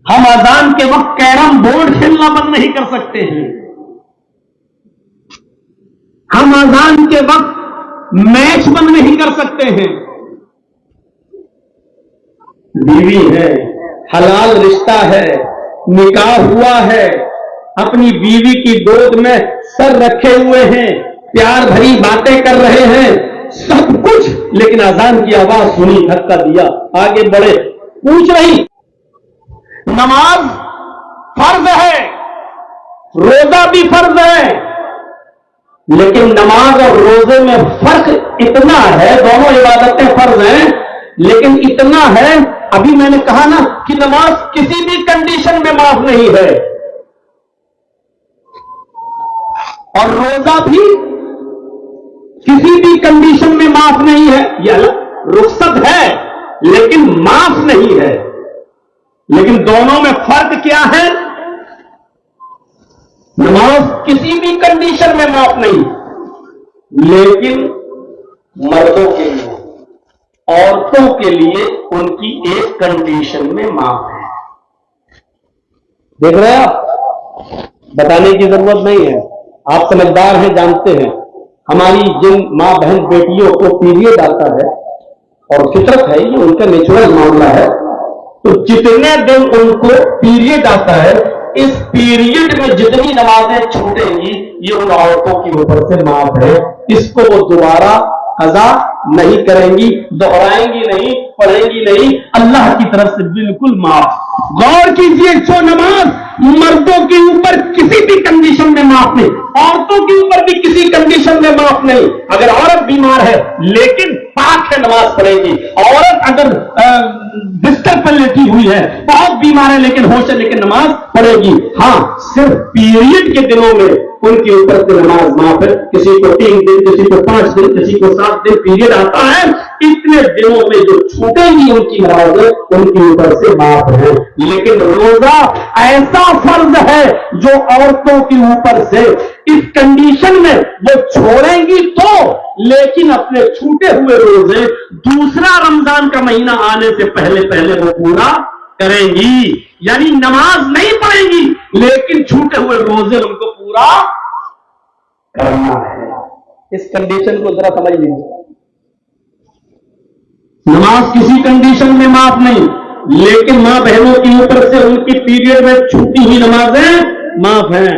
ہم اذان کے وقت کیرم بورڈ کھیلنا بند نہیں کر سکتے ہیں. ہم اذان کے وقت میچ بند نہیں کر سکتے ہیں. بیوی ہے، حلال رشتہ ہے، نکاح ہوا ہے، اپنی بیوی کی گود میں سر رکھے ہوئے ہیں، پیار بھری باتیں کر رہے ہیں، سب کچھ، لیکن اذان کی آواز سنی، دھکا دیا، آگے بڑھے، پوچھ رہی. نماز فرض ہے، روزہ بھی فرض ہے، لیکن نماز اور روزے میں فرق اتنا ہے. دونوں عبادتیں فرض ہیں، لیکن اتنا ہے، ابھی میں نے کہا نا کہ نماز کسی بھی کنڈیشن میں معاف نہیں ہے، اور روزہ بھی کسی بھی کنڈیشن میں معاف نہیں ہے. یہ رخصت ہے لیکن معاف نہیں ہے. لیکن دونوں میں فرق کیا ہے؟ نماز کسی بھی کنڈیشن میں معاف نہیں، لیکن مردوں کے لیے، عورتوں کے لیے ان کی ایک کنڈیشن میں معاف ہے. دیکھ رہے ہیں آپ، بتانے کی ضرورت نہیں ہے، آپ سمجھدار ہیں، جانتے ہیں. ہماری جن ماں بہن بیٹیوں کو پیریڈ آتا ہے، اور فطرت ہے، یہ ان کا نیچرل معاملہ ہے، تو جتنے دن ان کو پیریڈ آتا ہے، اس پیریڈ میں جتنی نمازیں چھوٹیں گی یہ ان عورتوں کی اوپر سے معاف ہے. اس کو وہ دوبارہ قضا نہیں کریں گی، دوہرائیں گی نہیں، پڑھیں گی نہیں، اللہ کی طرف سے بالکل معاف. غور کیجئے، جو نماز مردوں کے اوپر کسی بھی کنڈیشن میں معاف نہیں، عورتوں کے اوپر بھی کسی کنڈیشن میں معاف نہیں. اگر عورت بیمار ہے لیکن پاک ہے، نماز پڑھے گی. عورت اگر بستر پر لیٹی ہوئی ہے، بہت بیمار ہے لیکن ہوش ہے، لیکن نماز پڑھے گی. ہاں، صرف پیریڈ کے دنوں میں ان کے اوپر سے نماز معاف ہے. کسی کو 3 دن، کسی کو 5 دن، کسی کو 7 دن پیریڈ آتا ہے، اتنے دنوں میں جو چھوٹے گی ان کی نماز ان کے اوپر سے معاف ہے. لیکن روزہ ایسا فرض ہے جو عورتوں کے اوپر سے اس کنڈیشن میں وہ چھوڑیں گی تو، لیکن اپنے چھوٹے ہوئے روزے دوسرا رمضان کا مہینہ آنے سے پہلے پہلے وہ پورا کریں گی. یعنی نماز نہیں پڑھیں گی لیکن چھوٹے ہوئے روزے ان کو پورا کرنا ہے. اس کنڈیشن کو ذرا سمجھ لیجیے. نماز کسی کنڈیشن میں معاف نہیں، لیکن ماں بہنوں کی اوپر سے ان کی پیریڈ میں چھوٹی ہوئی نمازیں معاف ہیں.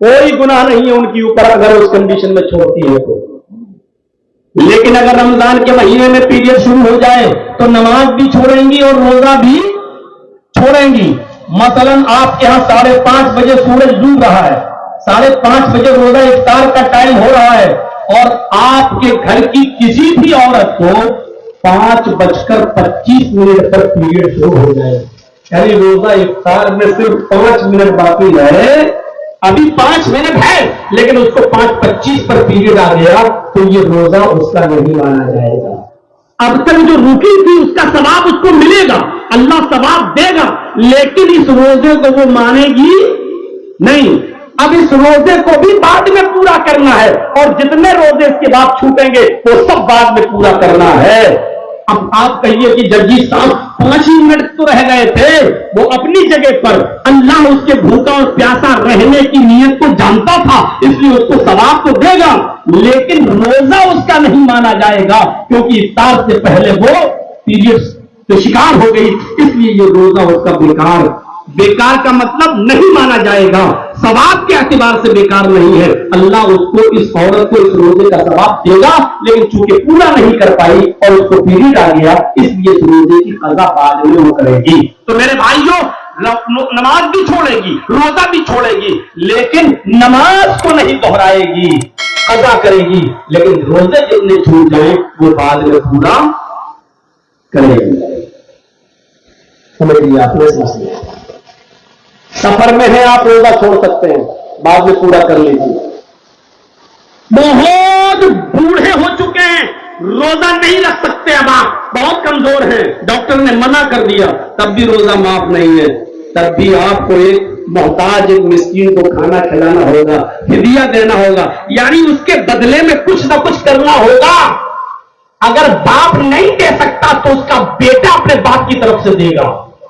کوئی گناہ نہیں ہے ان کی اوپر اگر اس کنڈیشن میں چھوڑتی ہے تو. لیکن اگر رمضان کے مہینے میں پیریڈ شروع ہو جائے تو نماز بھی چھوڑیں گی اور روزہ بھی چھوڑیں گی. مثلا آپ کے یہاں 5:30 بجے سورج ڈوب رہا ہے، 5:30 بجے روزہ افطار کا ٹائم ہو رہا ہے، اور آپ کے گھر کی کسی بھی عورت کو 5:25 پر پیریڈ شروع ہو جائے، یعنی روزہ افطار میں صرف 5 منٹ باقی ہے، ابھی 5 منٹ ہے لیکن اس کو 5:25 پر پیریڈ آ گیا، تو یہ روزہ اس کا نہیں مانا جائے گا. اب تک جو رکی تھی اس کا ثواب اس کو ملے گا، اللہ ثواب دے گا، لیکن اس روزے کو وہ مانے گی نہیں. اب اس روزے کو بھی بعد میں پورا کرنا ہے، اور جتنے روزے اس کے بعد چھوٹیں گے وہ سب بعد میں پورا کرنا ہے. اب آپ کہیے کہ ججی صاحب 5 منٹ تو رہ گئے تھے، وہ اپنی جگہ پر اللہ اس کے بھوکا اور پیاسا رہنے کی نیت کو جانتا تھا، اس لیے اس کو ثواب تو دے گا، لیکن روزہ اس کا نہیں مانا جائے گا، کیونکہ افطار سے پہلے وہ پیریڈ سے شکار ہو گئی، اس لیے یہ روزہ اس کا بیکار کا مطلب نہیں مانا جائے گا. ثواب کے اعتبار سے بیکار نہیں ہے، اللہ اس کو، اس عورت کو اس روزے کا ثواب دے گا، لیکن چونکہ پورا نہیں کر پائی اور اس کو پیریڈ آ گیا، اس لیے اس روزے کی قضا بعد میں وہ کرے گی. تو میرے بھائیوں، نماز بھی چھوڑے گی، روزہ بھی چھوڑے گی، لیکن نماز کو نہیں دوہرائے گی، قضا کرے گی، لیکن روزے جتنے چھوٹ جائیں وہ بعد میں پورا کرے گی. سمجھ لیے آپ نے؟ سفر میں ہے، آپ روزہ چھوڑ سکتے ہیں، بعد میں پورا کر لیجیے. بہت بوڑھے ہو چکے ہیں، روزہ نہیں رکھ سکتے، اب آپ بہت کمزور ہیں، ڈاکٹر نے منع کر دیا، تب بھی روزہ معاف نہیں ہے، تب بھی آپ کو ایک محتاج، ایک مسکین کو کھانا کھلانا ہوگا، فدیہ دینا ہوگا، یعنی اس کے بدلے میں کچھ نہ کچھ کرنا ہوگا. اگر باپ نہیں دے سکتا تو اس کا بیٹا اپنے باپ کی طرف سے دے گا.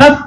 10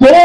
2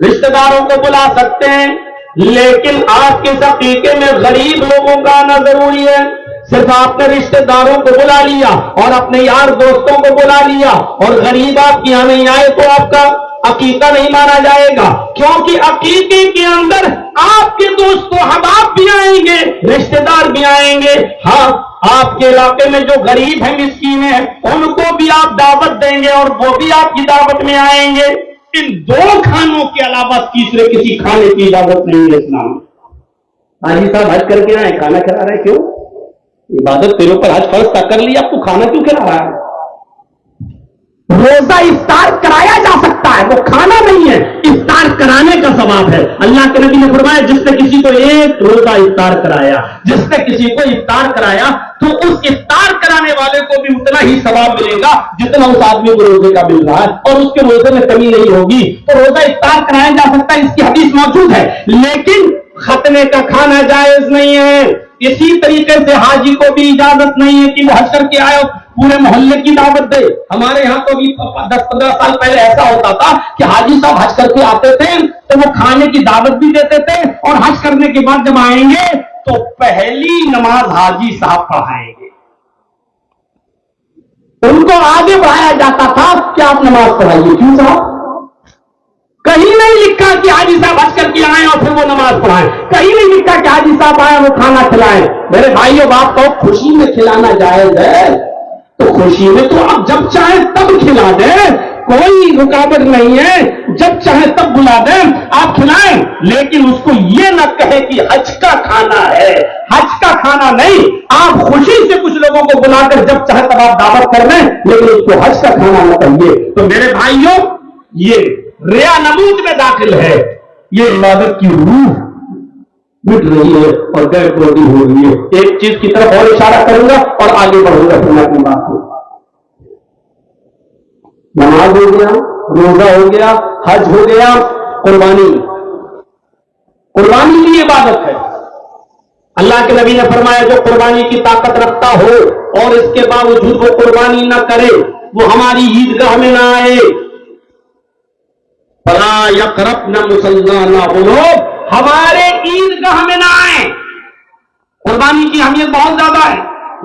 رشتہ داروں کو بلا سکتے ہیں، لیکن آپ کے اس عقیقے میں غریب لوگوں کا آنا ضروری ہے۔ صرف آپ نے رشتہ داروں کو بلا لیا اور اپنے یار دوستوں کو بلا لیا اور غریب آپ کے یہاں نہیں آئے تو آپ کا عقیقہ نہیں مانا جائے گا، کیونکہ عقیقے کے اندر آپ کے دوست و احباب بھی آئیں گے، رشتہ دار بھی آئیں گے۔ ہاں، آپ کے علاقے میں جو غریب ہیں، مسکین ہیں، ان کو بھی آپ دعوت دیں گے اور وہ بھی آپ کی دعوت میں آئیں گے۔ ان دو کھانوں کے علاوہ تیسرے کسی کھانے کی اجازت نہیں ہے اسلام میں۔ حاجی صاحب حج کر کے آئے، کھانا کھلا رہے، کیوں؟ عبادت تیرے اوپر حج فرض کر لیا، اب تو کھانا کیوں کھلا رہا ہے؟ روزہ افطار کرایا جا سکتا ہے، وہ کھانا نہیں ہے، افطار کرانے کا ثواب ہے۔ اللہ کے نبی نے فرمایا جس نے کسی کو ایک روزہ افطار کرایا، جس نے کسی کو افطار کرایا تو اس افطار کرانے والے کو بھی اتنا ہی ثواب ملے گا جتنا اس آدمی کو روزے کا مل رہا ہے، اور اس کے روزے میں کمی نہیں ہوگی۔ تو روزہ افطار کرایا جا سکتا ہے، اس کی حدیث موجود ہے، لیکن ختنے کا کھانا جائز نہیں ہے۔ اسی طریقے سے حاجی کو بھی اجازت نہیں ہے کہ وہ حج کر کے آئے پورے محلے کی دعوت دے۔ ہمارے یہاں تو 10-15 سال پہلے ایسا ہوتا تھا کہ حاجی صاحب حج کر کے آتے تھے تو وہ کھانے کی دعوت بھی دیتے تھے، اور حج کرنے کے بعد جب آئیں گے تو پہلی نماز حاجی صاحب پڑھائیں گے۔ ان کو آگے بڑھایا جاتا تھا کہ آپ نماز پڑھائیے۔ کیوں صاحب؟ کہیں نہیں لکھا کہ حاجی صاحب حج کر کے آئیں اور پھر وہ نماز پڑھائیں، کہیں نہیں لکھا کہ حاجی صاحب آئے وہ کھانا کھلائیں۔ میرے بھائیوں باپ کو خوشی میں کھلانا جائز ہے تو خوشی میں تو آپ جب چاہیں تب کھلا دیں، کوئی رکاوٹ نہیں ہے، جب چاہیں تب بلا دیں آپ کھلائیں، لیکن اس کو یہ نہ کہے کہ حج کا کھانا ہے، حج کا کھانا نہیں۔ آپ خوشی سے کچھ لوگوں کو بلا کر جب چاہیں تب آپ دعوت کر لیں، لیکن اس کو حج کا کھانا نہ کہیے۔ تو میرے بھائیوں، یہ ریا نمود میں داخل ہے، یہ عبادت کی روح مٹ رہی ہے اور غیر بودی ہو رہی ہے۔ ایک چیز کی طرف اور اشارہ کروں گا اور آگے بڑھوں گا پھر میں اپنی بات کو۔ نماز ہو گیا، روزہ ہو گیا، حج ہو گیا، قربانی بھی عبادت ہے۔ اللہ کے نبی نے فرمایا جو قربانی کی طاقت رکھتا ہو اور اس کے باوجود وہ قربانی نہ کرے وہ ہماری عیدگاہ میں نہ آئے۔ فلا یقربن مصلانا، وہ لوگ ہمارے عیدگاہ میں نہ آئیں۔ قربانی کی اہمیت بہت زیادہ ہے،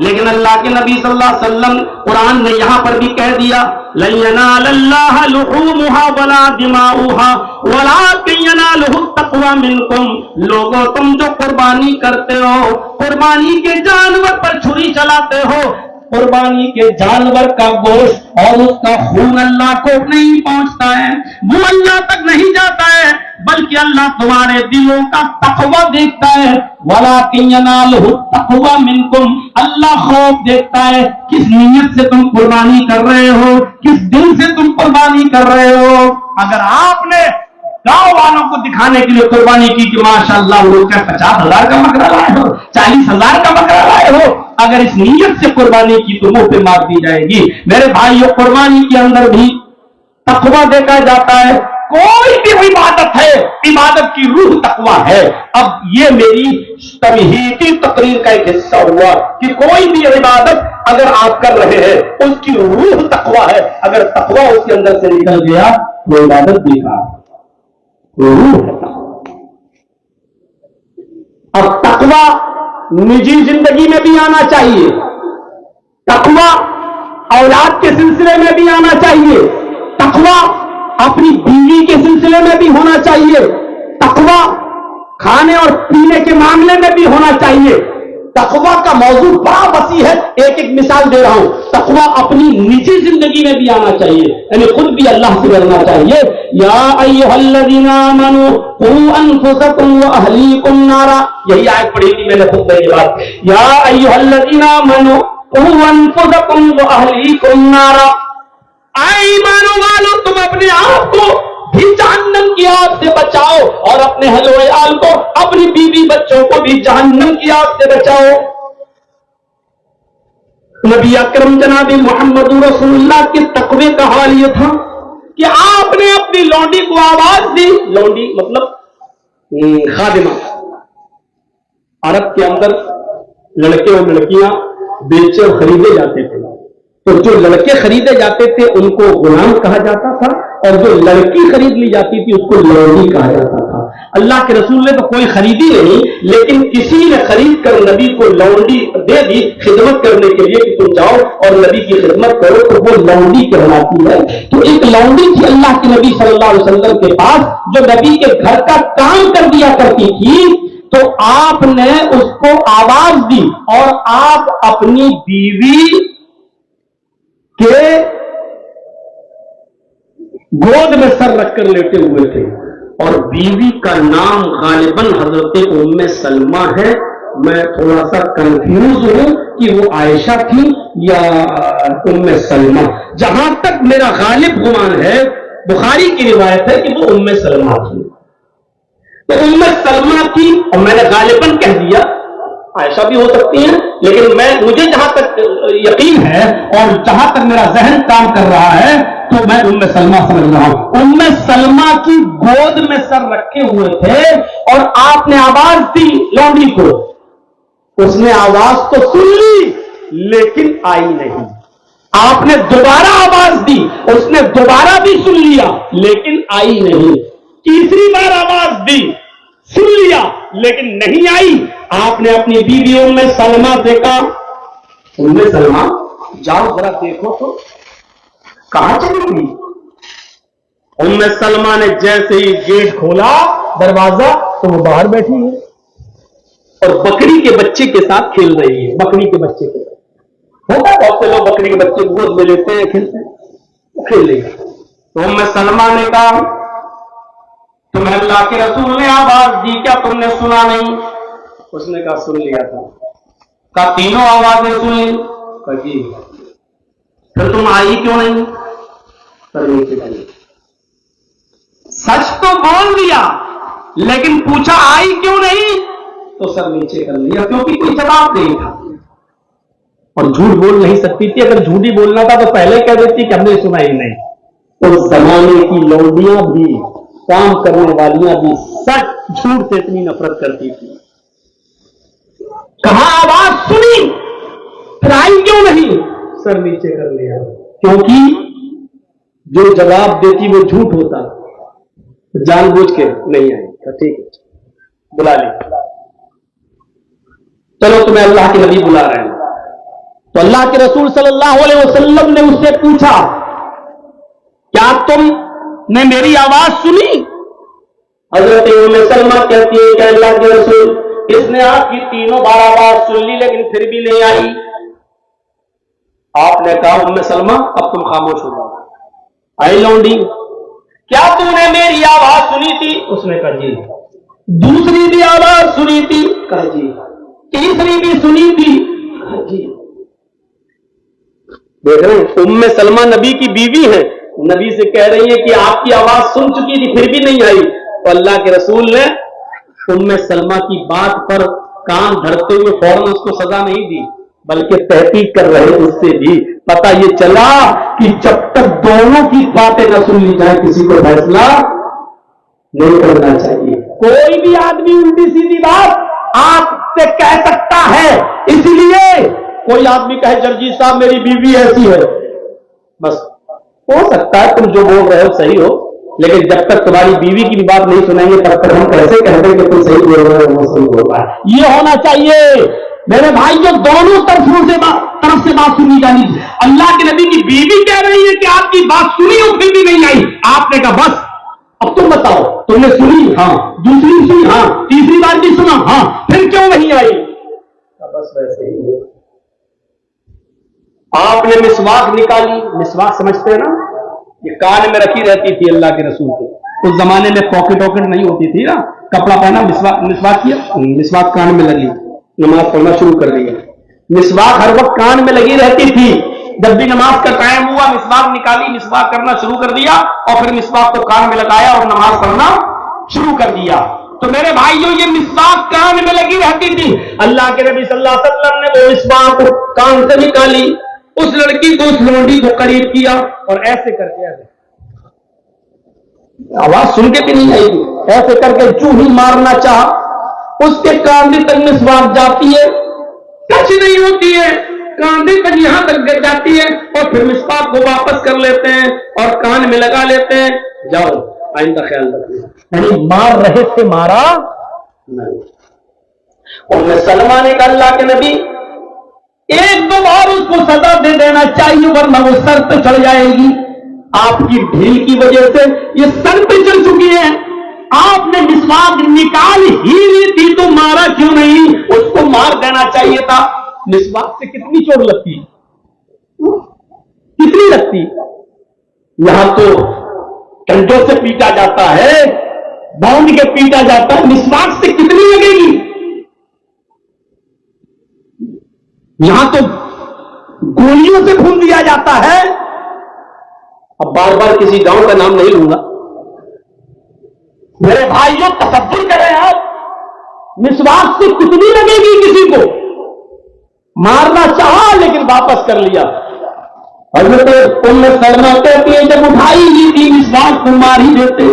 لیکن اللہ کے نبی صلی اللہ علیہ وسلم قرآن نے یہاں پر بھی کہہ دیا لن ینال اللہ لحومها ولا دماؤها ولکن ینالہ التقوی منکم۔ لوگوں تم جو قربانی کرتے ہو، قربانی کے جانور پر چھری چلاتے ہو، قربانی کے جانور کا گوشت اور اس کا خون اللہ کو نہیں پہنچتا ہے، وہ اللہ تک نہیں جاتا ہے، بلکہ اللہ تمہارے دلوں کا تقوی دیکھتا ہے۔ وَلَٰكِن يَنَالُهُ التَّقْوَىٰ مِنكُمْ، اللہ خوف دیکھتا ہے کس نیت سے تم قربانی کر رہے ہو، کس دل سے تم قربانی کر رہے ہو۔ اگر آپ نے گاؤں والوں کو دکھانے کے لیے قربانی کی کہ ماشاءاللہ وہ 50,000 کا بکرا لائے ہو، 40,000 کا بکرا لائے ہو، اگر اس نیت سے قربانی کی تو منہ پہ مار دی جائے گی۔ میرے بھائیوں، قربانی کے اندر بھی تقویٰ دیکھا جاتا ہے۔ کوئی بھی عبادت ہے، عبادت کی روح تقویٰ ہے۔ اب یہ میری تمہیدی تقریر کا ایک حصہ ہوا کہ کوئی بھی عبادت اگر آپ کر رہے ہیں اس کی روح تقویٰ ہے، اگر تقویٰ اس کے اندر سے نکل گیا تو عبادت بیکار ہے۔ اب تقویٰ نجی زندگی میں بھی آنا چاہیے، تقویٰ اولاد کے سلسلے میں بھی آنا چاہیے، تقویٰ اپنی بیوی کے سلسلے میں بھی ہونا چاہیے، تقویٰ کھانے اور پینے کے معاملے میں بھی ہونا چاہیے۔ تقویٰ کا موضوع بڑا وسیع ہے، ایک ایک مثال دے رہا ہوں۔ تقویٰ اپنی نجی زندگی میں بھی آنا چاہیے، یعنی خود بھی اللہ سے ڈرنا چاہیے۔ یا ایھا الذین آمنوا قوا انفسکم واہلیکم نارا، یہی آیت پڑھی تھی میں نے خود میں یہ بات۔ یا ایھا الذین آمنوا قوا انفسکم واہلیکم نارا، اے ایمان والو تم اپنے آپ کو بھی جہنم کی آگ سے بچاؤ اور اپنے اہل و عیال کو، اپنی بیوی بچوں کو بھی جہنم کی آگ سے بچاؤ۔ نبی اکرم جناب محمد رسول اللہ کے تقوی کا حال یہ تھا کہ آپ نے اپنی لونڈی کو آواز دی، لونڈی مطلب خادمہ، عرب کے اندر لڑکے اور لڑکیاں بیچے اور خریدے جاتے تھے، تو جو لڑکے خریدے جاتے تھے ان کو غلام کہا جاتا تھا اور جو لڑکی خرید لی جاتی تھی اس کو لونڈی کہا جاتا تھا۔ اللہ کے رسول نے تو کوئی خریدی نہیں، لیکن کسی نے خرید کر نبی کو لونڈی دے دی خدمت کرنے کے لیے کہ تم جاؤ اور نبی کی خدمت کرو، تو وہ لونڈی کہلاتی ہے۔ تو ایک لونڈی تھی اللہ کے نبی صلی اللہ علیہ وسلم کے پاس جو نبی کے گھر کا کام کر دیا کرتی تھی، تو آپ نے اس کو آواز دی اور آپ اپنی بیوی کے گود میں سر رکھ کر لیٹے ہوئے تھے، اور بیوی کا نام غالباً حضرت ام سلمہ ہے۔ میں تھوڑا سا کنفیوز ہوں کہ وہ عائشہ تھی یا ام سلمہ، جہاں تک میرا غالب گمان ہے بخاری کی روایت ہے کہ وہ ام سلمہ تھی۔ تو ام سلمہ تھی، اور میں نے غالباً کہہ دیا، عائشہ بھی ہو سکتی ہیں، لیکن مجھے جہاں تک یقین ہے اور جہاں تک میرا ذہن کام کر رہا ہے تو میں ام سلمہ سمجھ رہا ہوں۔ ام سلمہ کی گود میں سر رکھے ہوئے تھے اور آپ نے آواز دی لونڈی کو، اس نے آواز تو سن لی لیکن آئی نہیں۔ آپ نے دوبارہ آواز دی، اس نے دوبارہ بھی سن لیا لیکن آئی نہیں۔ تیسری بار آواز دی، سن لیا لیکن نہیں آئی۔ آپ نے اپنی بیوی ام سلمہ سے کہا، ام سلمہ جاؤ ذرا دیکھو تو کہاں چلی گئی؟ ام سلمہ نے جیسے ہی گیٹ کھولا دروازہ تو وہ باہر بیٹھی ہے اور بکری کے بچے کے ساتھ کھیل رہی ہے۔ بکری کے بچے کے ساتھ ہوتا ہے، بہت سے لوگ بکری کے بچے کو گود میں لیتے ہیں، کھیلتے ہیں، وہ کھیل رہی ہے۔ تو ام سلمہ نے کہا، تمہیں اللہ کے رسول نے آواز دی، کیا تم نے سنا نہیں؟ اس نے کہا سن لیا تھا۔ کہا تینوں آوازیں سن لی؟ کہا جی۔ پھر تم آئی کیوں نہیں؟ سچ تو بول دیا لیکن پوچھا آئی کیوں نہیں؟ تو سر نیچے کر لیا، کیونکہ کوئی جواب نہیں تھا اور جھوٹ بول نہیں سکتی تھی۔ اگر جھوٹ ہی بولنا تھا تو پہلے کہہ دیتی کہ ہم نے سنا ہی نہیں۔ اس زمانے کی لونڈیاں بھی، کام کرنے والیاں بھی سچ جھوٹ سے اتنی نفرت کرتی تھی۔ کہاں آواز سنی پھر آئی کیوں نہیں؟ سر نیچے کر لیا، کیونکہ جو جواب دیتی وہ جھوٹ ہوتا، جان بوجھ کے نہیں آئی۔ ٹھیک ہے بلا لی، چلو تمہیں اللہ کے نبی بلا رہے ہیں۔ تو اللہ کے رسول صلی اللہ علیہ وسلم نے اس سے پوچھا، کیا تم نے میری آواز سنی؟ حضرت ام سلمہ کہتی ہے کہ اللہ کے رسول، اس نے آپ کی تینوں بار آواز سن لی لیکن پھر بھی نہیں آئی۔ آپ نے کہا ام سلمہ اب تم خاموش ہو جاؤ۔ آئی لونڈی، کیا تم نے میری آواز سنی تھی؟ اس نے کہا جی۔ دوسری بھی آواز سنی تھی؟ کہا جی۔ تیسری بھی سنی تھی؟ کہا جی۔ دیکھ رہے ہیں ام سلمہ نبی کی بیوی ہے، نبی سے کہہ رہی ہے کہ آپ کی آواز سن چکی تھی پھر بھی نہیں آئی۔ تو اللہ کے رسول نے ام سلمہ کی بات پر کان دھرتے ہوئے فوراً اس کو سزا نہیں دی، بلکہ تحقیق کر رہے اس سے بھی پتہ یہ چلا کہ جب تک دونوں کی باتیں نہ سن لی جائے کسی کو فیصلہ نہیں کرنا چاہیے۔ کوئی بھی آدمی الٹی سیدھی بات آپ سے کہہ سکتا ہے، اسی لیے کوئی آدمی کہے جرجیت صاحب میری بیوی ایسی ہے، بس ہو سکتا ہے تم جو بول رہے ہو صحیح ہو، لیکن جب تک تمہاری بیوی کی بھی بات نہیں سنیں گے تب تک ہم کیسے کہتے ہیں کہ تم صحیح بول رہے ہو وہ صحیح بول رہا ہے۔ یہ ہونا چاہیے میرے بھائی، جو دونوں طرف سے بات سنی جانی۔ اللہ کے نبی کی بیوی کہہ رہی ہے کہ آپ کی بات سنی اور پھر بھی نہیں آئی۔ آپ نے کہا بس اب تم بتاؤ، تم نے سنی؟ ہاں۔ دوسری سنی؟ ہاں۔ تیسری بار بھی سنا؟ ہاں۔ پھر کیوں نہیں آئی؟ بس ویسے ہی ہے۔ آپ نے مسواک نکالی، مسواک سمجھتے ہیں نا، یہ کان میں رکھی رہتی تھی اللہ کے رسول کے۔ اس زمانے میں پاکٹ واکٹ نہیں ہوتی تھی نا، کپڑا پہنا مسواک کیا، مسواک کان میں لگی، نماز پڑھنا شروع کر دیا۔ مسواک ہر وقت کان میں لگی رہتی تھی، جب بھی نماز کا ٹائم ہوا مسواک نکالی، مسواک کرنا شروع کر دیا اور پھر مسواک کو کان میں لگایا اور نماز پڑھنا شروع کر دیا۔ تو میرے بھائیوں یہ مسواک کان میں لگی رہتی تھی، اللہ کے نبی صلی اللہ علیہ وسلم نے وہ مسواک کان سے نکالی، اس لڑکی کو، اس لونڈی کو قریب کیا اور ایسے کر کے آواز سن کے بھی نہیں آئی، ایسے کر کے چوں ہی مارنا چاہا، اس کے کان تک مسواک جاتی ہے، ٹچ نہیں ہوتی ہے، کاندھے تک یہاں تک گر جاتی ہے اور پھر مسواک کو واپس کر لیتے ہیں اور کان میں لگا لیتے ہیں. جاؤ آئندہ خیال رکھنا. یعنی مار رہے تھے مارا نہیں. ام سلمہ نے کہا اللہ کے نبی ایک دو بار اس کو سزا دے دینا چاہیے ورنہ وہ سر پہ چڑھ جائے گی. آپ کی ڈھیل کی وجہ سے یہ سر پہ چڑھ چکی ہے. آپ نے مسواک نکال ہی لی تھی تو مارا کیوں نہیں؟ اس کو مار دینا چاہیے تھا. مسواک سے کتنی چوٹ لگتی، کتنی لگتی؟ یہاں تو کنڈوں سے پیٹا جاتا ہے، باؤنڈ کے پیٹا جاتا ہے، مسواک سے کتنی لگے گی؟ یہاں تو گولیوں سے خون دیا جاتا ہے. اب بار بار کسی گاؤں کا نام نہیں لوں گا. میرے بھائیوں تصور کریں آپ، مسواک سے کتنی لگے گی کسی کو؟ مارنا چاہا لیکن واپس کر لیا. حضرت ام سلمہ کہتی ہے جب اٹھائی لی تھی مسواک کو مار ہی دیتے.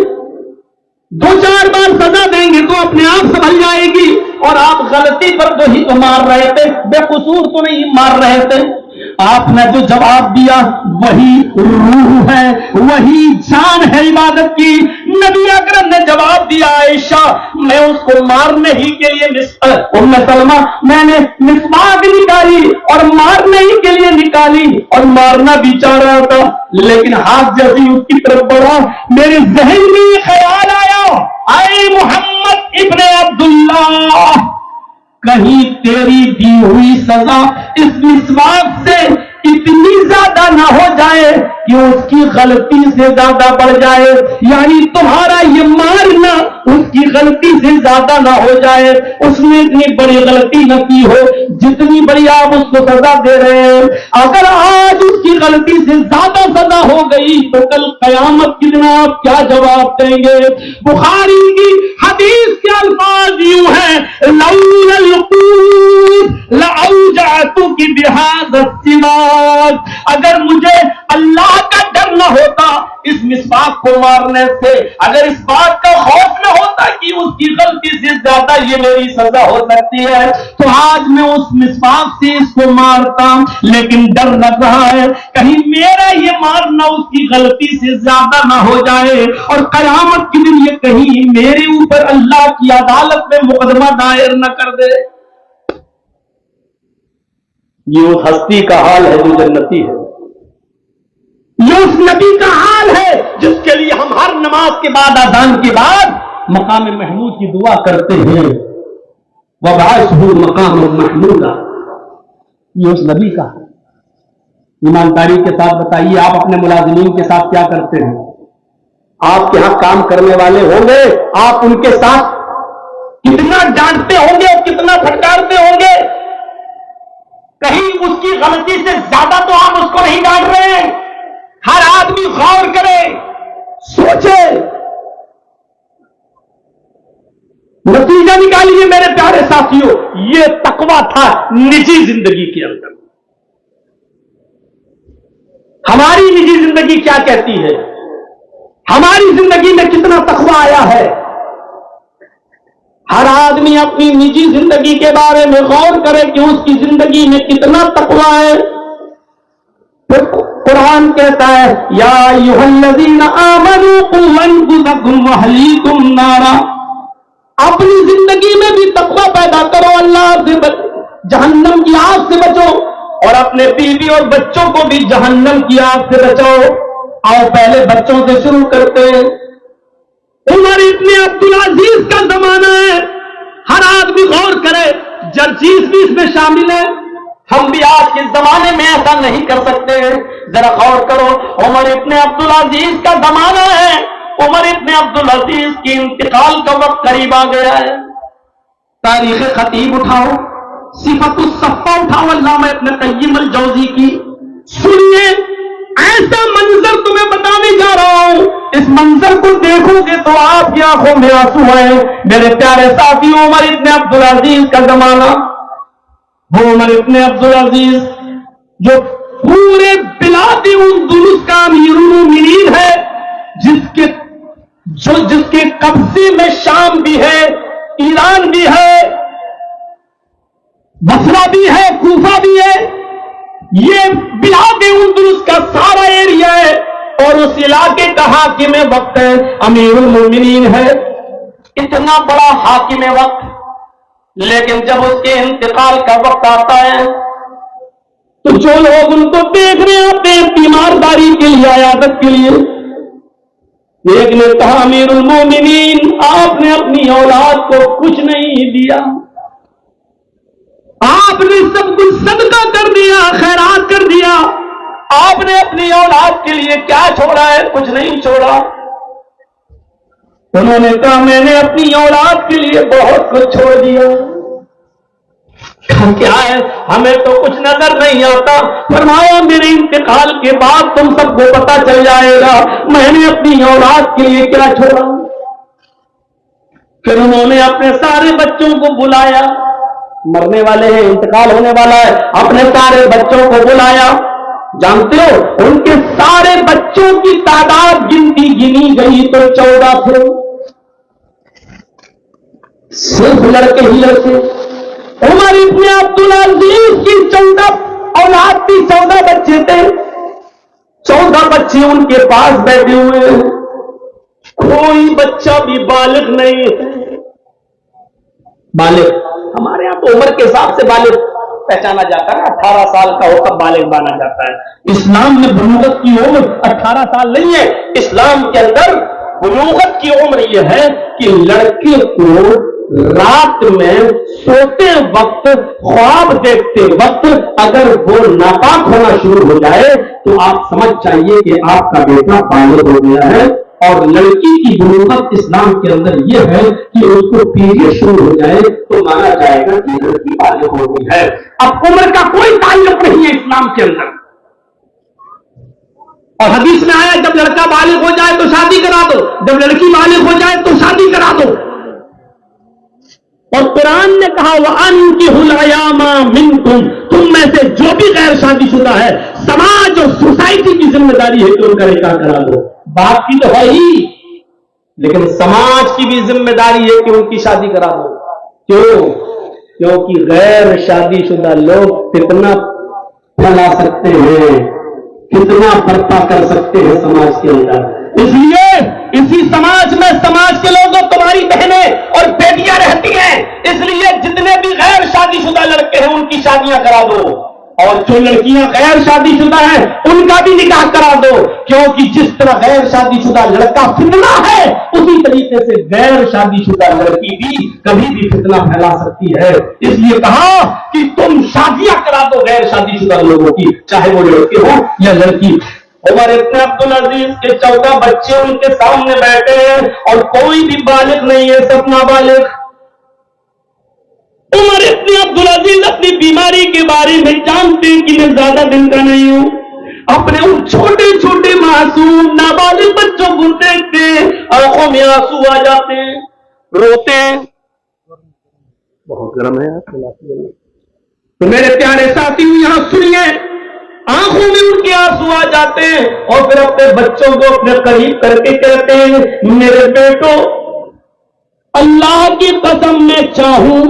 دو چار بار سزا دیں گے تو اپنے آپ سنبھل جائے گی. اور آپ غلطی پر تو ہی تو مار رہے تھے، بے قصور تو نہیں مار رہے تھے. آپ نے جو جواب دیا وہی روح ہے، وہی جان ہے عبادت کی. نبی اکرم نے جواب دیا عائشہ میں اس کو مارنے ہی کے لیے ام سلمہ میں نے مسواک نکالی اور مارنے ہی کے لیے نکالی اور مارنا بھی چاہ رہا تھا، لیکن ہاتھ جیسے اس کی طرف بڑھا میرے ذہن میں یہ خیال آیا اے محمد ابن عبداللہ کہیں تیری دی ہوئی سزا اس مسواک سے اتنی زیادہ نہ ہو جائے کہ اس کی غلطی سے زیادہ بڑھ جائے. یعنی تمہارا یہ مارنا اس کی غلطی سے زیادہ نہ ہو جائے، اس نے اتنی بڑی غلطی نہ کی ہو جتنی بڑی آپ اس کو سزا دے رہے ہیں. اگر آج اس کی غلطی سے زیادہ سزا ہو گئی تو کل قیامت کے دن آپ کیا جواب دیں گے؟ بخاری کی حدیث کے الفاظ یوں ہیں لولا القوت لاوجعتک بهذا السواک. اگر مجھے اللہ کا ڈر نہ ہوتا اس مسواک کو مارنے سے، اگر اس بات کا خوف نہ ہوتا کہ اس کی غلطی سے زیادہ یہ میری سزا ہو سکتی ہے تو آج میں اس مسواک سے اس کو مارتا. لیکن ڈر لگ رہا ہے کہیں میرا یہ مارنا اس کی غلطی سے زیادہ نہ ہو جائے اور قیامت کے دن یہ کہیں میرے اوپر اللہ کی عدالت میں مقدمہ دائر نہ کر دے. یہ اس ہستی کا حال ہے جو جنتی ہے. یہ اس نبی کا حال ہے جس کے لیے ہم ہر نماز کے بعد اذان کے بعد مقام محمود کی دعا کرتے ہیں وَبَعَثْهُ مَقَامًا مَحْمُودًا. یہ اس نبی کا. ایمانداری کے ساتھ بتائیے آپ اپنے ملازمین کے ساتھ کیا کرتے ہیں؟ آپ کے ہاں کام کرنے والے ہوں گے، آپ ان کے ساتھ کتنا ڈانٹتے ہوں گے اور کتنا پھٹکارتے ہوں گے. کہیں اس کی غلطی سے زیادہ تو آپ اس کو نہیں ڈانٹ رہے ہیں. ہر آدمی غور کرے، سوچے، نتیجہ نکالیے میرے پیارے ساتھیوں. یہ تقویٰ تھا نجی زندگی کے اندر. ہماری نجی زندگی کیا کہتی ہے؟ ہماری زندگی میں کتنا تقویٰ آیا ہے؟ ہر آدمی اپنی نجی زندگی کے بارے میں غور کرے کہ اس کی زندگی میں کتنا تقویٰ ہے. پھر قرآن کہتا ہے یا ایھا الذین آمنوا قوا انفسکم واہلیکم نارا. اپنی زندگی میں بھی تقویٰ پیدا کرو، اللہ سے جہنم کی آگ سے بچو اور اپنے بیوی اور بچوں کو بھی جہنم کی آگ سے بچاؤ. آؤ پہلے بچوں سے شروع کرتے ہیں. عمر ابن عبدالعزیز کا زمانہ ہے. ہر آدمی غور کرے، جرجیز بھی اس میں شامل ہے. ہم بھی آج کے زمانے میں ایسا نہیں کر سکتے ہیں. ذرا غور کرو، عمر ابن عبدالعزیز کا زمانہ ہے. عمر ابن عبدالعزیز کی انتقال کا وقت قریب آ گیا ہے. تاریخ خطیب اٹھاؤ، صفت الصفہ اٹھاؤ علامہ ابن قیم الجوزی کی، سنیے. ایسا منظر تمہیں بتانے جا رہا ہوں، اس منظر کو دیکھو گے تو آپ کی آنکھوں میں آنسو ہیں. میرے پیارے ساتھی عمر ابن عبدالعزیز کا زمانہ، وہ عمر ابن عبدالعزیز جو پورے بلاد اندلس کا امیر المومنین ہے، جس کے قبضے میں شام بھی ہے، ایران بھی ہے، بصرہ بھی ہے، کوفہ بھی ہے. یہ بلاد اندلس کا سارا ایریا ہے اور اس علاقے کا حاکم وقت ہے، امیر المومنین ہے، اتنا بڑا حاکم وقت، لیکن جب اس کے انتقال کا وقت آتا ہے تو جو لوگ ان کو دیکھنے آتے ہیں بیمارداری کے لیے، عیادت کے لیے، ایک نے کہا امیر المومنین آپ نے اپنی اولاد کو کچھ نہیں دیا، آپ نے سب کچھ صدقہ کر دیا، خیرات کر دیا، آپ نے اپنی اولاد کے لیے کیا چھوڑا ہے؟ کچھ نہیں چھوڑا۔ انہوں نے کہا میں نے اپنی اولاد کے لیے بہت کچھ چھوڑ دیا۔ کیا ہے؟ ہمیں تو کچھ نظر نہیں آتا۔ فرمایا میرے انتقال کے بعد تم سب کو پتا چل جائے گا میں نے اپنی اولاد کے لیے کیا چھوڑا۔ پھر انہوں نے اپنے سارے بچوں کو بلایا، مرنے والے ہیں، انتقال ہونے والا ہے، اپنے سارے بچوں کو بلایا۔ جانتے ہو ان کے سارے بچوں کی تعداد گنی گئی تو 14 تھے، صرف لڑکے ہی لڑکے۔ عمر ابن عبدالعزیز کی 14 اولاد تھی، 14 بچے تھے، 14 بچے ان کے پاس بیٹھے ہوئے ہیں، کوئی بچہ بھی بالغ نہیں ہے۔ بالغ ہمارے یہاں تو عمر کے حساب سے بالغ پہچانا جاتا ہے، 18 سال کا ہو تب بالغ مانا جاتا ہے۔ اسلام میں بلوغت کی عمر 18 سال نہیں ہے، اسلام کے اندر بلوغت کی عمر یہ ہے کہ لڑکے کو رات میں سوتے وقت، خواب دیکھتے وقت اگر وہ ناپاک ہونا شروع ہو جائے تو آپ سمجھ چاہیے کہ آپ کا بیٹا بالغ ہو گیا ہے۔ اور لڑکی کی بلوغت اسلام کے اندر یہ ہے کہ اس کو پیریڈ شروع ہو جائے تو مانا جائے گا کہ لڑکی بالغ ہو گئی ہے۔ اب عمر کا کوئی تعلق نہیں ہے اسلام کے اندر، اور حدیث میں آیا جب لڑکا بالغ ہو جائے تو شادی کرا دو، جب لڑکی بالغ ہو جائے تو شادی کرا دو۔ اور قرآن نے کہا وَأَنكِحُوا الْأَيَامَ مِنكُمْ، تم میں سے جو بھی غیر شادی شدہ ہے، سماج اور سوسائٹی کی ذمہ داری ہے کہ ان کا نکاح کرا دو۔ باپ کی تو ہے ہی، لیکن سماج کی بھی ذمہ داری ہے کہ ان کی شادی کرا دو۔ کیوں؟ کیونکہ غیر شادی شدہ لوگ فتنہ پھیلا سکتے ہیں، فتنہ برپا کر سکتے ہیں سماج کے اندر۔ اس لیے اسی سماج میں سماج کے لوگوں تمہاری بہنیں اور بیٹیاں رہتی ہیں، اس لیے جتنے بھی غیر شادی شدہ لڑکے ہیں ان کی شادیاں کرا دو، اور جو لڑکیاں غیر شادی شدہ ہیں ان کا بھی نکاح کرا دو، کیونکہ جس طرح غیر شادی شدہ لڑکا فتنہ ہے اسی طریقے سے غیر شادی شدہ لڑکی بھی کبھی بھی فتنہ پھیلا سکتی ہے۔ اس لیے کہا کہ تم شادیاں کرا دو غیر شادی شدہ لوگوں کی، چاہے وہ لڑکے ہوں یا لڑکی۔ عمر ابن عبدالعزیز کے 14 بچے ان کے سامنے بیٹھے ہیں اور کوئی بھی بالغ نہیں ہے، سب نابالغ۔ عمر ابن عبدالعزیز اپنی بیماری کے بارے میں جانتے کہ میں زیادہ دن کا نہیں ہوں، اپنے ان چھوٹے چھوٹے معصوم نابالغ بچوں کو دیکھتے آنکھوں میں آنسو آ جاتے ہیں، روتے ہیں۔ بہت گرم ہے تو میرے پیارے ساتھیوں یہاں سنیے، آنکھوں میں ان کے آنسو آ جاتے ہیں اور پھر اپنے بچوں کو اپنے قریب کر کے کہتے ہیں میرے بیٹو، اللہ کی قسم میں چاہوں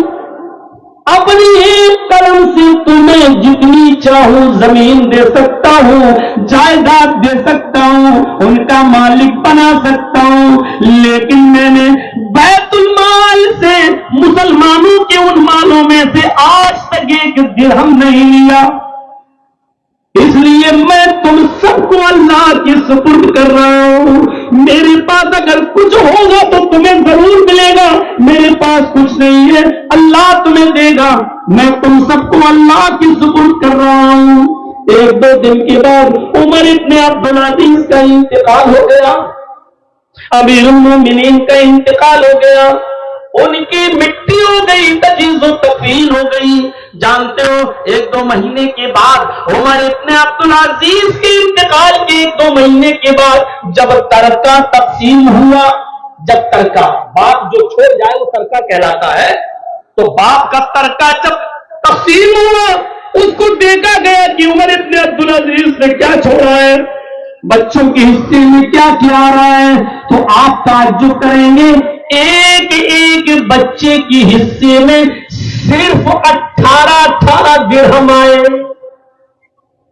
اپنی ایک قلم سے تمہیں جتنی چاہوں زمین دے سکتا ہوں، جائیداد دے سکتا ہوں، ان کا مالک بنا سکتا ہوں، لیکن میں نے بیت المال سے مسلمانوں کے ان مالوں میں سے آج تک ایک درہم نہیں لیا، اس لیے میں تم سب کو اللہ کی سپرد کر رہا ہوں۔ میرے پاس اگر کچھ ہوگا تو تمہیں ضرور ملے گا، میرے پاس کچھ نہیں ہے، اللہ تمہیں دے گا، میں تم سب کو اللہ کی سپرد کر رہا ہوں۔ 1-2 دن کے بعد عمر ابن عبدالعزیز کا انتقال ہو گیا، امیر المومنین کا انتقال ہو گیا، ان کی مٹی ہو گئی، تجہیز و تکفین ہو گئی۔ جانتے ہو 1-2 مہینے کے بعد عمر ابن عبدالعزیز کے انتقال کے 1-2 مہینے کے بعد جب ترکہ تقسیم ہوا، جب ترکہ باپ جو چھوڑ جائے وہ ترکہ کہلاتا ہے، تو باپ کا ترکہ جب تقسیم ہوا اس کو دیکھا گیا کہ عمر ابن عبدالعزیز نے کیا چھوڑا ہے، بچوں کے حصے میں کیا کیا آ رہا ہے، تو آپ تعجب کریں گے ایک ایک بچے کی حصے میں صرف 18 درہم آئے۔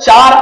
4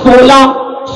16,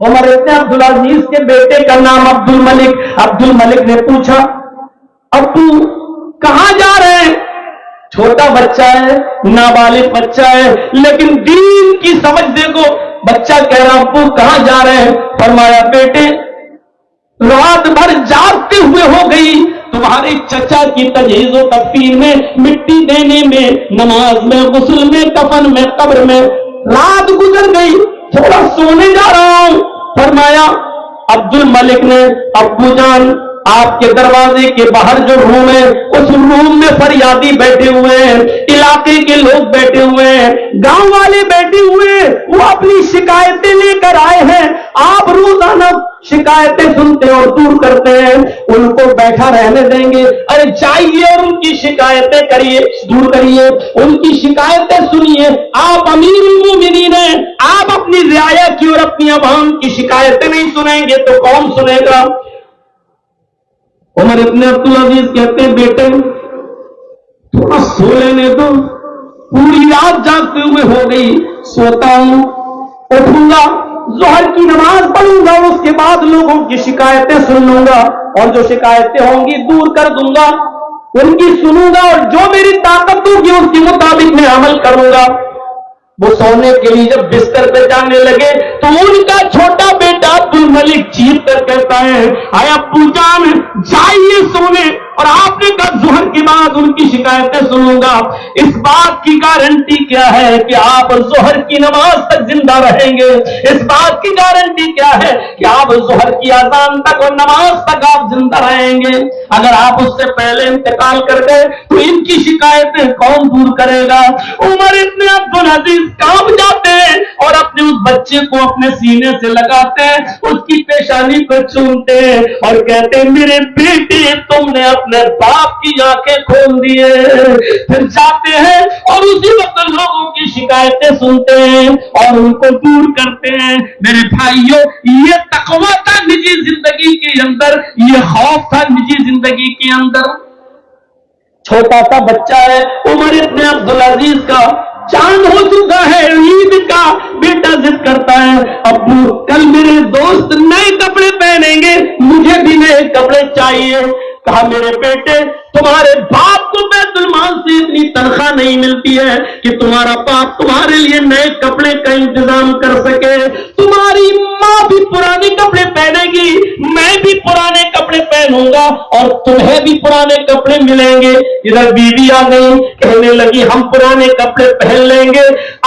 عمر ابن عبد العزیز کے بیٹے کا نام عبد الملک نے پوچھا ابو کہاں جا رہے ہیں؟ چھوٹا بچہ ہے، نابالغ بچہ ہے، لیکن دین کی سمجھ دیکھو، بچہ کہہ رہا ابو کہاں جا رہے ہیں؟ فرمایا بیٹے رات بھر جاگتے ہوئے ہو گئی تمہارے چچا کی تجہیز و تکفین میں، مٹی دینے میں، نماز میں، غسل میں، کفن میں، قبر میں، رات گزر گئی، تھوڑا سونے جا رہا ہوں۔ فرمایا عبد الملک نے ابو جان آپ کے دروازے کے باہر جو روم ہے اس روم میں فریادی بیٹھے ہوئے ہیں، علاقے کے لوگ بیٹھے ہوئے ہیں، گاؤں والے بیٹھے ہوئے ہیں، وہ اپنی شکایتیں لے کر آئے ہیں، آپ روزانہ شکایتیں سنتے اور دور کرتے ہیں، ان کو بیٹھا رہنے دیں گے؟ ارے جائیے اور ان کی شکایتیں کریے، دور کریے، ان کی شکایتیں سنیے، آپ امیر المومنین ہیں، آپ اپنی رعایا کی اور اپنی عوام کی شکایتیں نہیں سنیں گے تو کون سنے گا؟ عمر ابن عبد العزیز کہتے ہیں بیٹے تھوڑا سو لینے دو، پوری رات جاگتے ہوئے ہو گئی، سوتا ہوں، اٹھوں گا، ظہر کی نماز پڑھوں گا، اس کے بعد لوگوں کی شکایتیں سن لوں گا اور جو شکایتیں ہوں گی دور کر دوں گا، ان کی سنوں گا اور جو میری طاقت ہوگی اس کے مطابق میں عمل کروں گا۔ وہ سونے کے لیے جب بستر پہ جانے لگے تو ان کا چھوٹا بیٹا عبد الملک چیخ کر کہتا ہے اے ابو جان جائیے سونے، اور آپ نے کہا ظہر کے بعد ان کی شکایتیں سنوں گا۔ اس بات کی گارنٹی کیا ہے کہ آپ ظہر کی نماز تک زندہ رہیں گے؟ اس بات کی گارنٹی کیا ہے کہ آپ ظہر کی اذان تک اور نماز تک آپ زندہ رہیں گے؟ اگر آپ اس سے پہلے انتقال کر گئے تو ان کی شکایتیں کون دور کرے گا؟ عمر ابن عبد العزیز کام جاتے ہیں اور اپنے اس بچے کو اپنے سینے سے لگاتے ہیں، اس کی پیشانی کو چومتے ہیں اور کہتے ہیں میرے بیٹے تم نے اپنے باپ کی آنکھیں کھول دیے۔ پھر جاتے ہیں اور اسی وقت لوگوں کی شکایتیں سنتے ہیں اور ان کو دور کرتے ہیں۔ میرے بھائیوں یہ تقویٰ تھا نجی زندگی کے اندر، یہ خوف تھا نجی زندگی کے اندر۔ چھوٹا سا بچہ ہے عمر ابن عبد العزیز کا، چاند ہو چکا ہے عید کا، بیٹا ضد کرتا ہے ابو کل میرے دوست نئے کپڑے پہنیں گے، مجھے بھی نئے کپڑے چاہیے۔ کہا میرے بیٹے تمہارے باپ کو بیت المال سے اتنی تنخواہ نہیں ملتی ہے کہ تمہارا باپ تمہارے لیے نئے کپڑے کا انتظام کر سکے، تمہاری ماں بھی پرانے کپڑے پہنے گی، میں بھی پرانے کپڑے پہنوں گا اور تمہیں بھی پرانے کپڑے ملیں گے۔ ادھر بیوی آ گئی، کہنے لگی ہم پرانے کپڑے پہن لیں گے،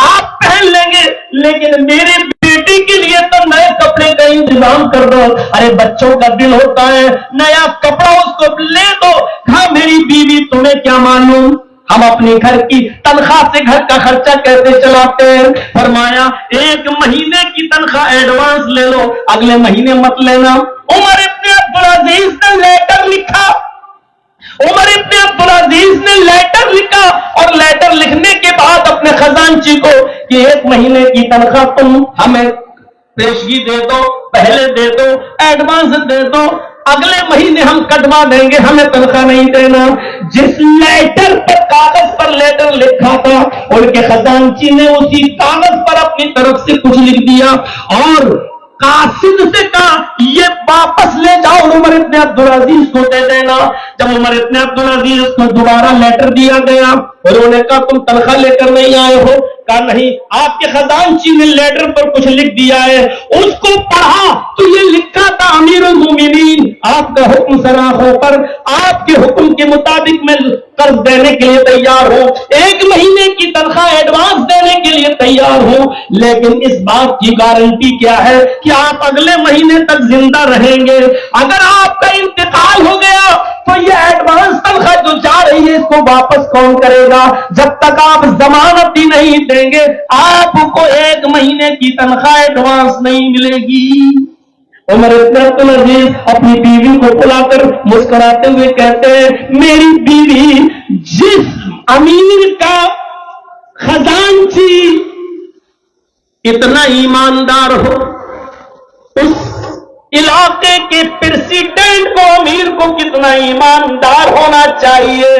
آپ پہن لیں گے، لیکن میرے بیٹی کے لیے تو نئے کپڑے کا انتظام کر دو۔ ارے بچوں کا دل ہوتا ہے نیا کپڑا اس کو لے دو۔ ہاں میری بیوی تمہیں کیا معلوم ہم اپنے گھر کی تنخواہ سے گھر کا خرچہ کیسے چلاتے ہیں؟ فرمایا ایک مہینے کی تنخواہ ایڈوانس لے لو، اگلے مہینے مت لینا۔ عمر ابن عبد العزیز نے لیٹر لکھا، عمر ابن عبد العزیز نے لیٹر لکھا اور لیٹر لکھنے کے بعد اپنے خزانچی کو کہ ایک مہینے کی تنخواہ تم ہمیں پیشگی دے دو، پہلے دے دو، ایڈوانس دے دو، اگلے مہینے ہم کٹوا دیں گے، ہمیں تنخواہ نہیں دینا۔ جس لیٹر پہ کاغذ پر لیٹر لکھا تھا ان کے خزانچی نے اسی کاغذ پر اپنی طرف سے کچھ لکھ دیا اور قاصد سے کہا یہ واپس لے جاؤ اور عمر ابن عبد العزیز کو دے دینا۔ جب عمر ابن عبد العزیز کو دوبارہ لیٹر دیا گیا اور انہوں نے کہا تم تنخواہ لے کر نہیں آئے ہو؟ کہا نہیں، آپ کے خزانچی نے لیٹر پر کچھ لکھ دیا ہے۔ اس کو پڑھا تو یہ لکھا تھا امیر المومنین آپ کا حکم سرا ہو پر آپ کے حکم کے مطابق میں قرض دینے کے لیے تیار ہوں، ایک مہینے کی تنخواہ ایڈوانس دینے کے لیے تیار ہوں، لیکن اس بات کی گارنٹی کیا ہے کہ آپ اگلے مہینے تک زندہ رہیں گے؟ اگر آپ کا انتقال ہو گیا تو یہ ایڈوانس تنخواہ جو جا رہی ہے اس کو واپس کون کرے گا؟ جب تک آپ ضمانت ہی نہیں دیں گے آپ کو ایک مہینے کی تنخواہ ایڈوانس نہیں ملے گی۔ عمر ابن عبد العزیز اپنی بیوی کو بلا کر مسکراتے ہوئے کہتے ہیں میری بیوی جس امیر کا خزانچی اتنا ایماندار ہو، اس علاقے کے پریزیڈنٹ کو امیر کو کتنا ایماندار ہونا چاہیے؟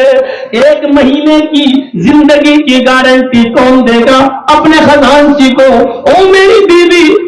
ایک مہینے کی زندگی کی گارنٹی کون دے گا؟ اپنے خزانچی کو۔ او میری بیوی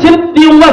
36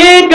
1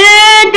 1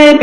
1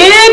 1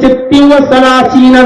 36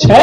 6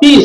30,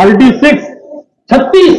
36।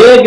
1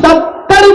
70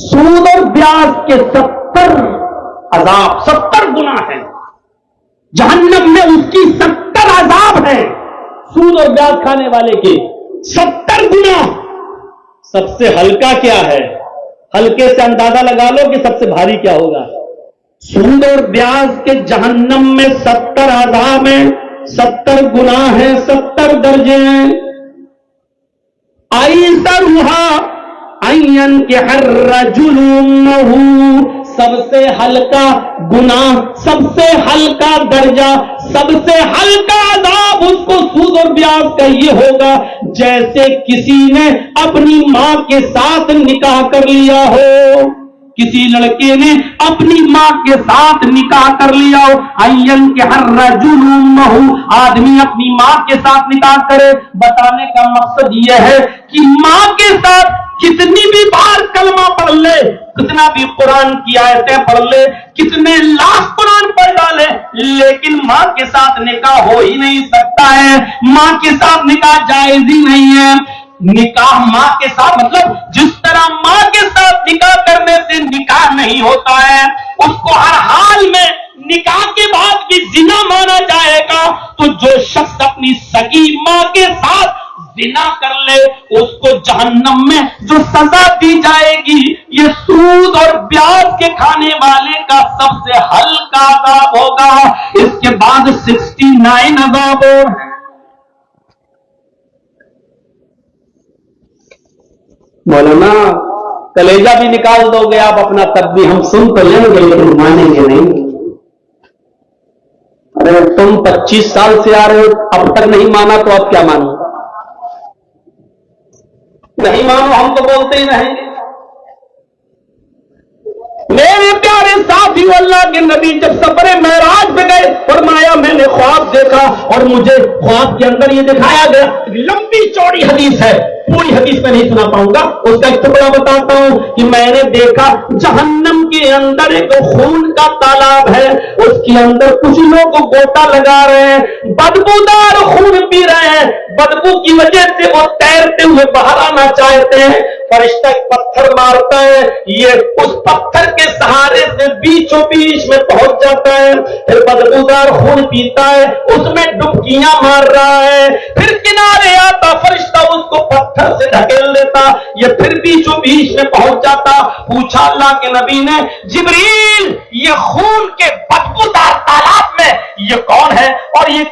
سود اور بیاج کے 70 عذاب، 70 گناہ ہیں جہنم میں، اس کی 70 عذاب ہیں سود اور بیاج کھانے والے کے 70 گناہ۔ سب سے ہلکا کیا ہے؟ ہلکے سے اندازہ لگا لو کہ سب سے بھاری کیا ہوگا۔ سود اور بیاج کے جہنم میں 70 عذاب ہیں، 70 گناہ ہیں، 70 درجے ہیں۔ ایسرھا ان ينكح الرجل امه، سب سے ہلکا گناہ، سب سے ہلکا درجہ، سب سے ہلکا عذاب اس کو سود اور بیاج کا یہ ہوگا جیسے کسی نے اپنی ماں کے ساتھ نکاح کر لیا ہو، کسی لڑکے نے اپنی ماں کے ساتھ نکاح کر لیا ہو۔ این کے ہر رجل امہ، آدمی اپنی ماں کے ساتھ نکاح کرے۔ بتانے کا مقصد یہ ہے کہ ماں کے ساتھ کتنی بھی بار کلمہ پڑھ لے، کتنا بھی قرآن کی آیتیں پڑھ لے، کتنے لاکھ قرآن پڑھ ڈالے، لیکن ماں کے ساتھ نکاح ہو ہی نہیں سکتا ہے۔ ماں کے ساتھ نکاح جائز ہی نہیں ہے۔ نکاح ماں کے ساتھ مطلب جس طرح ماں کے ساتھ نکاح کرنے سے نکاح نہیں ہوتا ہے، اس کو ہر حال میں نکاح کے بعد بھی زنا مانا جائے گا، تو جو شخص اپنی سگی ماں کے ساتھ زنا کر لے اس کو جہنم میں جو سزا دی جائے گی، یہ سود اور بیاج کے کھانے والے کا سب سے ہلکا عذاب ہوگا۔ اس کے بعد 69 عذاب اور ہیں۔ مولانا کلیجہ بھی نکال دو گے آپ اپنا، تب بھی ہم سن تو لیں گے لیکن مانیں گے نہیں۔ ارے تم 25 سال سے آ رہے ہو، اب تک نہیں مانا تو اب کیا مانو؟ نہیں مانو ہم تو بولتے ہی رہیں گے۔ میرے پیارے ساتھیو، اللہ کے نبی جب سفر معراج پہ گئے، فرمایا میں نے خواب دیکھا اور مجھے خواب کے اندر یہ دکھایا گیا، لمبی چوڑی حدیث ہے، پوری حدیث میں نہیں سنا پاؤں گا، اس کا ایک ٹکڑا بتاتا ہوں کہ میں نے دیکھا جہنم کے اندر ایک خون کا تالاب ہے، اس کے اندر کچھ لوگ گوتا لگا رہے ہیں، بدبودار خون پی رہے ہیں، بدبو کی وجہ سے وہ تیرتے ہوئے باہر آنا چاہتے ہیں، فرشتہ پتھر مارتا ہے، یہ اس پتھر کے سہارے سے بیچوں بیچ میں پہنچ جاتا ہے، پھر بدبودار خون پیتا ہے، اس میں ڈبکیاں مار رہا ہے، پھر کنارے آتا فرشتہ اس کو پتھر سے ڈھکیل دیتا، یہ پھر بیچوں بیچ میں پہنچ جاتا۔ پوچھا اللہ کے نبی نے، جبریل یہ خون کے بدبودار تالاب میں یہ کون ہے اور یہ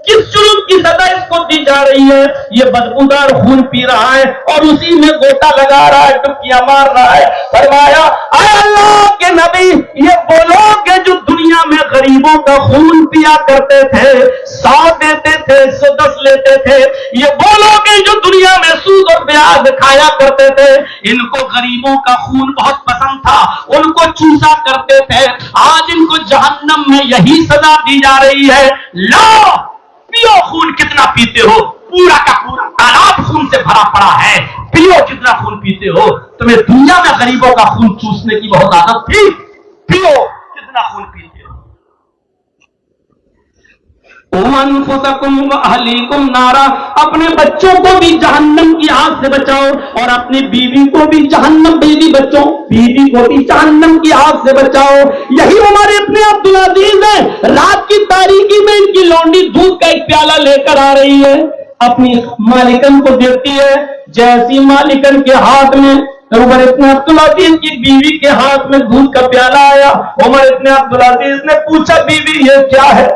کس جرم کی سزا اس کو دی جا رہی ہے؟ یہ بدبودار خون پی رہا ہے اور اسی میں گوتا لگا رہا ہے، ڈبکیاں مار رہا ہے۔ فرمایا اے اللہ کے نبی، یہ وہ لوگ ہیں جو دنیا میں غریبوں کا خون پیا کرتے تھے، 100 دیتے تھے، 110 لیتے تھے، یہ وہ لوگ ہیں جو دنیا میں سود اور بیاج کھایا کرتے تھے، ان کو غریبوں کا خون بہت پسند تھا، ان کو چوسا کرتے تھے، آج ان کو جہنم میں یہی سزا دی جا رہی ہے۔ لو پیو خون، کتنا پیتے ہو؟ پورا کا پورا تالاب خون سے بھرا پڑا ہے، پیو جتنا خون پیتے ہو۔ تمہیں دنیا میں غریبوں کا خون چوسنے کی بہت عادت تھی، پیو جتنا خون پیتے ہو۔ وَأَنفُسَكُمْ وَأَهْلِيكُمْ نَارًا، اپنے بچوں کو بھی جہنم کی آگ سے بچاؤ اور اپنی بیوی کو بھی جہنم، بیوی کو بھی جہنم کی آگ سے بچاؤ۔ یہی ہمارے اپنے عبدالعزیز ہیں، رات کی تاریکی میں ان کی لونڈی دودھ کا ایک پیالہ لے کر آ رہی ہے، اپنی مالکن کو دیتی ہے، جیسی مالکن کے ہاتھ میں عمر ابن عبدالعزیز کی بیوی کے ہاتھ میں دودھ کا پیالہ آیا، عمر ابن عبدالعزیز نے پوچھا بیوی یہ کیا ہے؟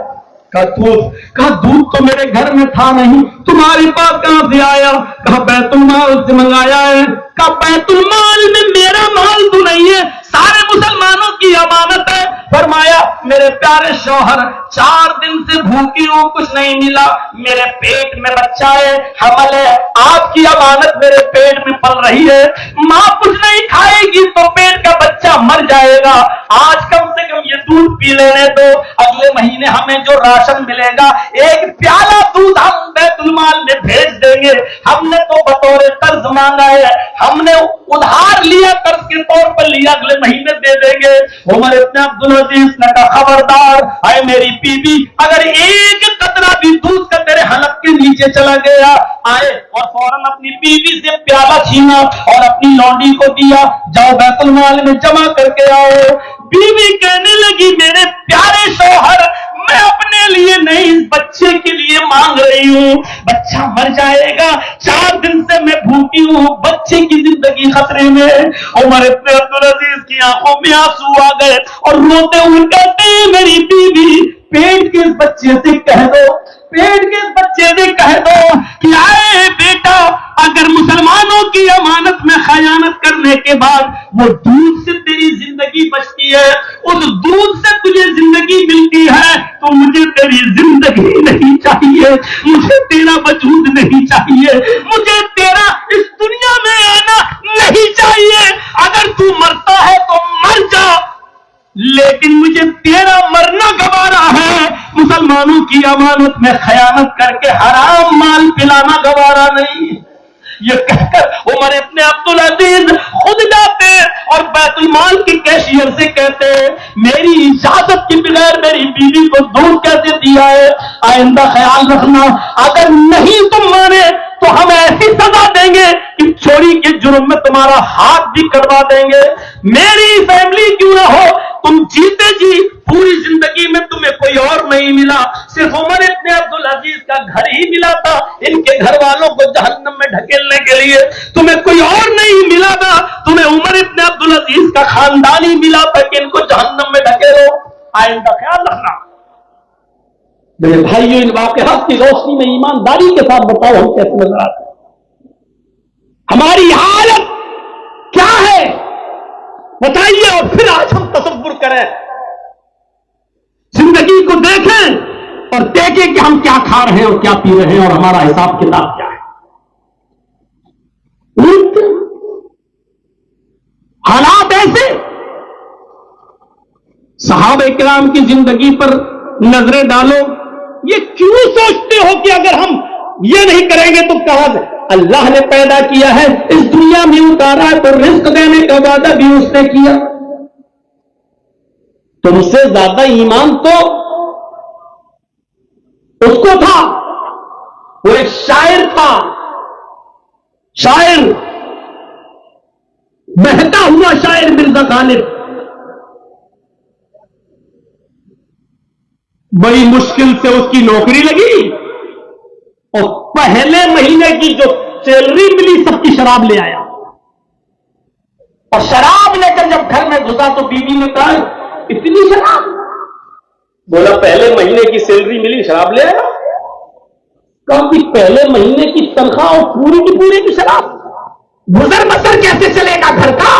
کہا دودھ تو میرے گھر میں تھا نہیں، تمہارے پاس کہاں سے آیا؟ کہا بیت المال سے منگایا ہے۔ کہا بیت المال میں میرا مال تو نہیں ہے، سارے مسلمانوں کی امانت ہے۔ فرمایا میرے پیارے شوہر، 4 دن سے بھوکی ہوں، کچھ نہیں ملا، میرے پیٹ میں بچہ ہے، حمل ہے، آپ کی امانت میرے پیٹ میں پل رہی ہے، ماں کچھ نہیں کھائے گی تو پیٹ کا بچہ مر جائے گا، آج کم سے کم یہ دودھ پی لینے دو، اگلے مہینے ہمیں جو راشن ملے گا 1 پیالہ دودھ ہم بیت المال میں بھیج دیں گے، ہم نے تو بطور قرض مانگا ہے، ہم نے ادھار لیا، قرض کے طور پر لیا، اگلے مہینے دے دیں گے۔ عمر ابن عبدالعزیز نے کہا خبردار، اے میری بیوی، اگر ایک قطرہ بھی دودھ کا تیرے حلق کے نیچے چلا گیا، آئے اور فوراً اپنی بیوی سے پیالہ چھینا اور اپنی لونڈی کو دیا، جاؤ بیت المال میں جمع کر کے آؤ۔ بیوی کہنے لگی میرے پیارے شوہر، میں اپنے لیے نہیں اس بچے کے لیے مانگ رہی ہوں، بچہ مر جائے گا، 4 دن سے میں بھوکی ہوں، بچے کی زندگی خطرے میں۔ عمر ابن عبدالعزیز کی آنکھوں میں آنسو آ گئے اور روتے ہوئے کہتے ہیں میری بیوی، پیٹ کے اس بچے سے کہہ دو، پیٹ کے اس بچے سے کہہ دو کہ آئے بیٹا، اگر مسلمانوں کی امانت میں خیانت کرنے کے بعد وہ دودھ سے تیری زندگی بچتی ہے، اس دودھ سے تجھے زندگی ملتی ہے، تو مجھے تیری زندگی نہیں چاہیے، مجھے تیرا وجود نہیں چاہیے، مجھے تیرا اس دنیا میں آنا نہیں چاہیے۔ اگر تو مرتا ہے تو مر جا، لیکن مجھے تیرا مرنا گوارا ہے، مسلمانوں کی امانت میں خیانت کر کے حرام مال پلانا گوارا نہیں۔ یہ کہہ کر عمر ابن عبدالعزیز خود جاتے اور بیت المال کی کیشیئر سے کہتے میری اجازت کے بغیر میری بیوی کو دودھ کیسے دیا ہے، آئندہ خیال رکھنا، اگر نہیں تم مانے تو ہم ایسی سزا دیں گے کہ چوری کے جرم میں تمہارا ہاتھ بھی کٹوا دیں گے۔ میری فیملی کیوں نہ ہو، تم جیتے جی پوری زندگی میں تمہیں کوئی اور نہیں ملا، صرف عمر ابن عبدالعزیز کا گھر ہی ملا تھا ان کے گھر والوں کو جہنم میں ڈھکیلنے کے لیے، تمہیں کوئی اور نہیں ملا تھا، تمہیں عمر ابن عبدالعزیز کا خاندان ہی ملا تھا کہ ان کو جہنم میں ڈھکیلو، آئندہ خیال رکھنا۔ میرے بھائیو، ان واقعات کی روشنی میں ایمانداری کے ساتھ بتاؤ ہم کیسے نظر آتے ہیں، ہماری حالت کیا ہے بتائیے، اور پھر آج ہم تصور کریں، زندگی کو دیکھیں اور دیکھیں کہ ہم کیا کھا رہے ہیں اور کیا پی رہے ہیں اور ہمارا حساب کتاب کیا ہے۔ حالات ایسے، صحابہ کرام کی زندگی پر نظریں ڈالو، یہ کیوں سوچتے ہو کہ اگر ہم یہ نہیں کریں گے تو کہاں سے اللہ نے پیدا کیا ہے، اس دنیا میں اتارا ہے تو رزق دینے کا وعدہ بھی اس نے کیا۔ تم سے زیادہ ایمان تو اس کو تھا، وہ ایک شاعر تھا، شاعر، بہتا ہوا شاعر مرزا غالب، بڑی مشکل سے اس کی نوکری لگی اور پہلے مہینے کی جو سیلری ملی سب کی شراب لے آیا، اور شراب لے کر جب گھر میں گھسا تو بیوی نے کہا اتنی شراب، بولا پہلے مہینے کی سیلری ملی شراب لے آیا، کہا کہ پہلے مہینے کی تنخواہ اور پوری کی پوری کی شراب، گزر بسر کیسے چلے گا گھر کا؟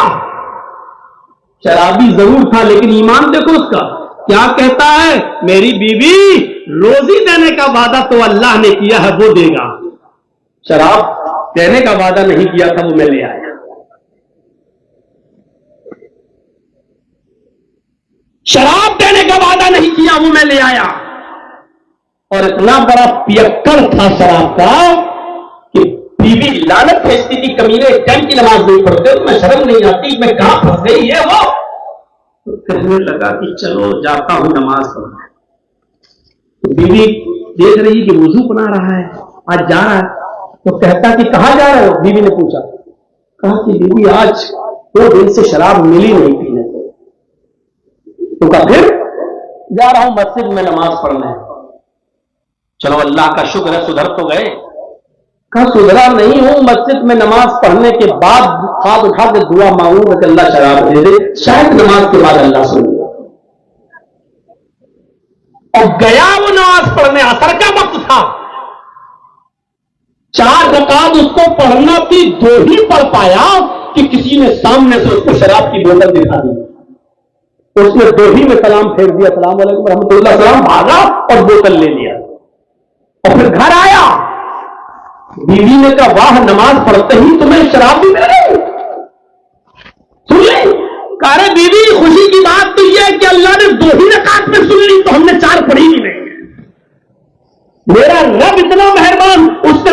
شرابی ضرور تھا لیکن ایمان دیکھو اس کا، کیا کہتا ہے میری بیوی روزی دینے کا وعدہ تو اللہ نے کیا ہے وہ دے گا، شراب دینے کا وعدہ نہیں کیا تھا وہ میں لے آیا۔ شراب دینے کا وعدہ نہیں کیا وہ میں لے آیا، اور اتنا بڑا پیکڑ تھا شراب کا کہ بیوی لعنت بھیجتی تھی، کمینے ٹائم کی نماز نہیں پڑھتے، میں شرم نہیں آتی، میں کہاں پھنس گئی ہے وہ، تو کہنے لگا کہ چلو جاتا ہوں نماز پڑھنے۔ بیوی دیکھ رہی کہ وضو بنا رہا ہے، آج جا رہا ہے، تو کہتا کہ کہاں جا رہے ہو؟ بیوی نے پوچھا، کہا کہ بیوی آج 2 دن سے شراب ملی نہیں پینے کو، تو کہا پھر جا رہا ہوں مسجد میں نماز پڑھنے۔ چلو اللہ کا شکر ہے سدھر تو گئے، کہا سدھرا نہیں ہوں، مسجد میں نماز پڑھنے کے بعد ہاتھ اٹھا کے دعا مانگوں گا کہ اللہ شراب دے دے، شاید نماز کے بعد اللہ سن لے، اور گیا وہ نماز پڑھنے، عصر کا وقت تھا، 4 رکعت اس کو پڑھنا تھی، 2 ہی پڑھ پایا کہ کسی نے سامنے سے اس کو شراب کی بوتل دکھا دی، اس نے 2 ہی میں سلام پھیر دیا، السلام علیکم رحمۃ اللہ، سلام، بھاگا اور بوتل لے لیا، اور پھر گھر آیا، بیوی نے کہا واہ نماز پڑھتے ہی تمہیں شراب بھی مل گئی، سن لیں، کہا بیوی خوشی کی بات تو یہ ہے کہ اللہ نے 2 ہی رکعت میں سن لی، تو ہم نے 4 پڑھی بھی نہیں، میرا رب اتنا مہربان، اس نے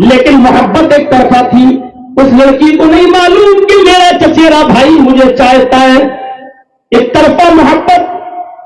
لیکن محبت ایک طرفہ تھی. اس لڑکی کو نہیں معلوم کہ میرا چچیرا بھائی مجھے چاہتا ہے. ایک طرفہ محبت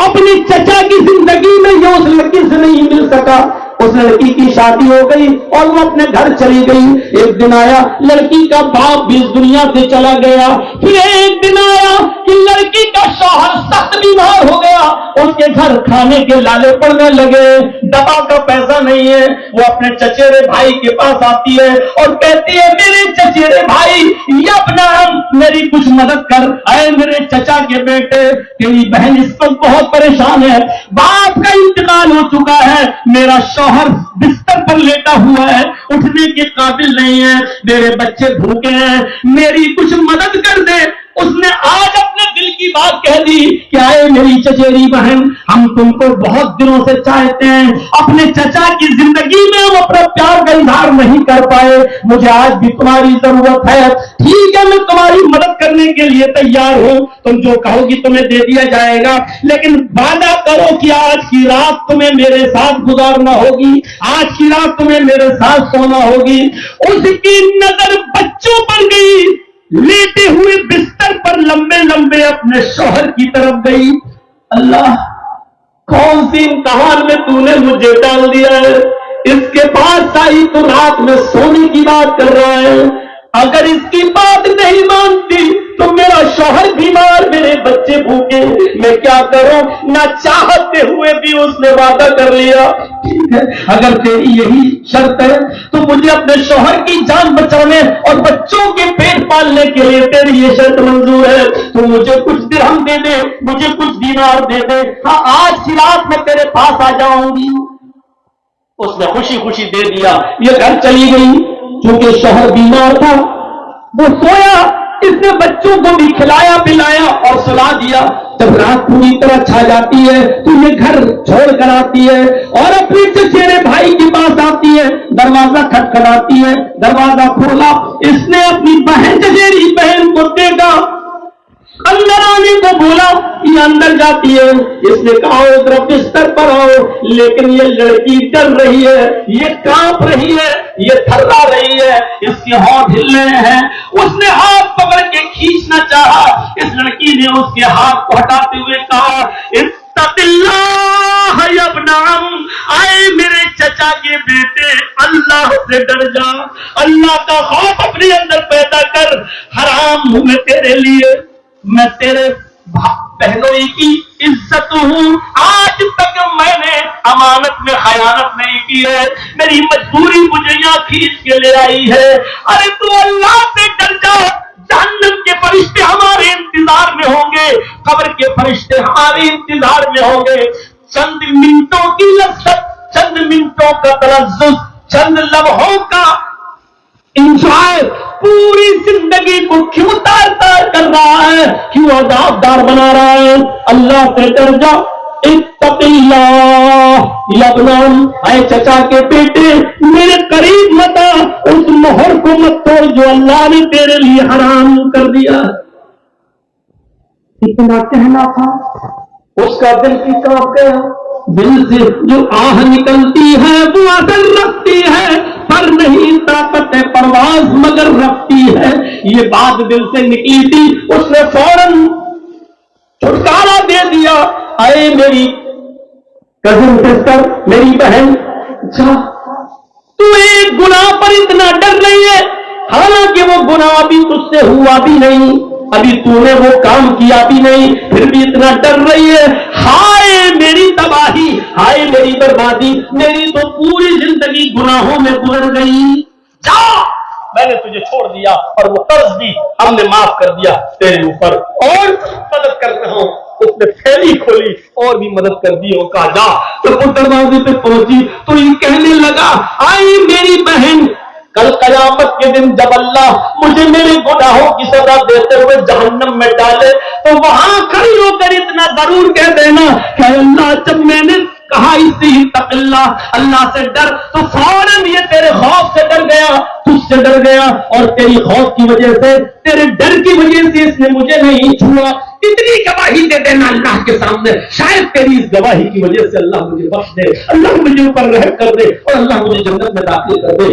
اپنی چچا کی زندگی میں یہ اس لڑکی سے نہیں مل سکا. اس لڑکی کی شادی ہو گئی اور وہ اپنے گھر چلی گئی. ایک دن آیا لڑکی کا باپ بھی اس دنیا سے چلا گیا. پھر ایک دن آیا کہ لڑکی کا شوہر سخت بیمار ہو گیا. ان کے گھر کھانے کے لالے پڑنے لگے, دوا کا پیسہ نہیں ہے. وہ اپنے چچیرے بھائی کے پاس آتی ہے اور کہتی ہے میرے چچیرے بھائی یا اپنا میری کچھ مدد کر. اے میرے چچا کے بیٹے, تیری بہن اس وقت بہت پریشان ہے, باپ کا انتقال ہو چکا ہے, میرا شوہر بستر پر لیٹا ہوا ہے, اٹھنے کے قابل نہیں ہے, میرے بچے بھوکے ہیں, میری کچھ مدد کر دے. اس نے آج اپنے دل کی بات کہہ دی کہ آئے میری چچیری بہن, ہم تم کو بہت دنوں سے چاہتے ہیں, اپنے چچا کی زندگی میں ہم اپنا پیار کا اظہار نہیں کر پائے, مجھے آج بھی تمہاری ضرورت ہے. ٹھیک ہے, میں تمہاری مدد کرنے کے لیے تیار ہوں, تم جو کہو گی تمہیں دے دیا جائے گا, لیکن وعدہ کرو کہ آج کی رات تمہیں میرے ساتھ گزارنا ہوگی, آج کی رات تمہیں میرے ساتھ سونا ہوگی. اس کی نظر بچوں پر گئی, لیٹے ہوئے بستر پر لمبے لمبے اپنے شوہر کی طرف گئی. اللہ, کون سی امتحان میں تو نے مجھے ڈال دیا ہے, اس کے پاس آئی تو رات میں سونے کی بات کر رہا ہے. اگر اس کی بات نہیں مانتی تو میرا شوہر بیمار, میرے بچے بھوکے, میں کیا کروں؟ نہ چاہتے ہوئے بھی اس نے وعدہ کر لیا. ٹھیک ہے, اگر تیری یہی شرط ہے تو مجھے اپنے شوہر کی جان بچانے اور بچوں کے پیٹ پالنے کے لیے تیری یہ شرط منظور ہے, تو مجھے کچھ درہم دے دے, مجھے کچھ دینار دے دے, ہاں آج کی رات میں تیرے پاس آ جاؤں گی. اس نے خوشی خوشی دے دیا. یہ گھر چلی گئی. چونکہ شوہر بیمار تھا, وہ سویا, اس نے بچوں کو بھی کھلایا پلایا اور سلا دیا. جب رات پوری طرح چھا جاتی ہے تو یہ گھر چھوڑ کر آتی ہے اور اپنے چچیرے بھائی کے پاس آتی ہے. دروازہ کھٹکھٹاتی ہے, دروازہ کھولا, اس نے اپنی بہن چچیری بہن کو دیکھا, اندر آنے کو بولا, یہ اندر جاتی ہے. اس نے کہا ادھر بستر پر آؤ, لیکن یہ لڑکی ڈر رہی ہے, یہ کانپ رہی ہے, یہ تھرا رہی ہے, اس کے ہاتھ ہل رہے ہیں. اس نے ہاتھ پکڑ کے کھینچنا چاہا, اس لڑکی نے اس کے ہاتھ کو ہٹاتے ہوئے کہا اتق اللہ یا ابن عم, آئے میرے چچا کے بیٹے, اللہ سے ڈر جا, اللہ کا خوف اپنے اندر پیدا کر. حرام ہوں میں تیرے لیے, میں تیرے بہنوئی کی عزت ہوں, آج تک میں نے امانت میں خیانت نہیں کی ہے, میری مجبوری مجھے یہاں کھینچ کے لے آئی ہے. ارے تو اللہ سے ڈر جا, جہنم کے فرشتے ہمارے انتظار میں ہوں گے, قبر کے فرشتے ہمارے انتظار میں ہوں گے. چند منٹوں کی لذت, چند منٹوں کا تلذذ, چند لمحوں کا انجوائے پوری زندگی کو کیوں تار تار کر رہا ہے, کیوں عذاب دار بنا رہا ہے. اللہ سے ڈر جا. اتق اللہ یا ابن عم, اے چچا کے بیٹے میرے قریب مت آ, اس مہر کو مت توڑ جو اللہ نے تیرے لیے حرام کر دیا. اتنا کہنا تھا, اس کا دل کی کانپ گیا. دل سے جو آہ نکلتی ہے وہ اثر رکھتی ہے, پر نہیں طاقت پرواز مگر رکھتی ہے. یہ بات دل سے نکلی تھی, اس نے فوراً چھٹکارا دے دیا. اے میری کزن سسٹر, میری بہن, اچھا تو ایک گناہ پر اتنا ڈر رہی ہے, حالانکہ وہ گناہ ابھی تجھ سے ہوا بھی نہیں, ابھی تو نے وہ کام کیا بھی نہیں, پھر بھی اتنا ڈر رہی ہے. ہائے میری تباہی, ہائے میری بربادی, میری تو پوری زندگی گناہوں میں گزر گئی. جا, میں نے تجھے چھوڑ دیا اور وہ قرض بھی ہم نے معاف کر دیا تیرے اوپر, اور مدد کر رہا ہوں. اس نے تھیلی کھولی اور بھی مدد کر دی اور کہا جا. جب وہ دروازے پہ پہنچی تو یہ کہنے لگا, آئی میری بہن, کل قیامت کے دن جب اللہ مجھے میرے گناہوں کی سزا دیتے ہوئے جہنم میں ڈالے تو وہاں کھڑی ہو کر اتنا ضرور کہہ دینا کہ اللہ, جب میں نے کہا اس سے اتق اللہ, اللہ سے ڈر, تو فوراً یہ تیرے خوف سے ڈر گیا, تجھ سے ڈر گیا, اور تیری خوف کی وجہ سے, تیرے ڈر کی وجہ سے اس نے مجھے نہیں چھوڑا. اتنی گواہی دے دینا اللہ کے سامنے, شاید تیری اس گواہی کی وجہ سے اللہ مجھے بخش دے, اللہ مجھے اوپر رحم کر دے اور اللہ مجھے جنت میں داخل کر دے.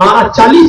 12:40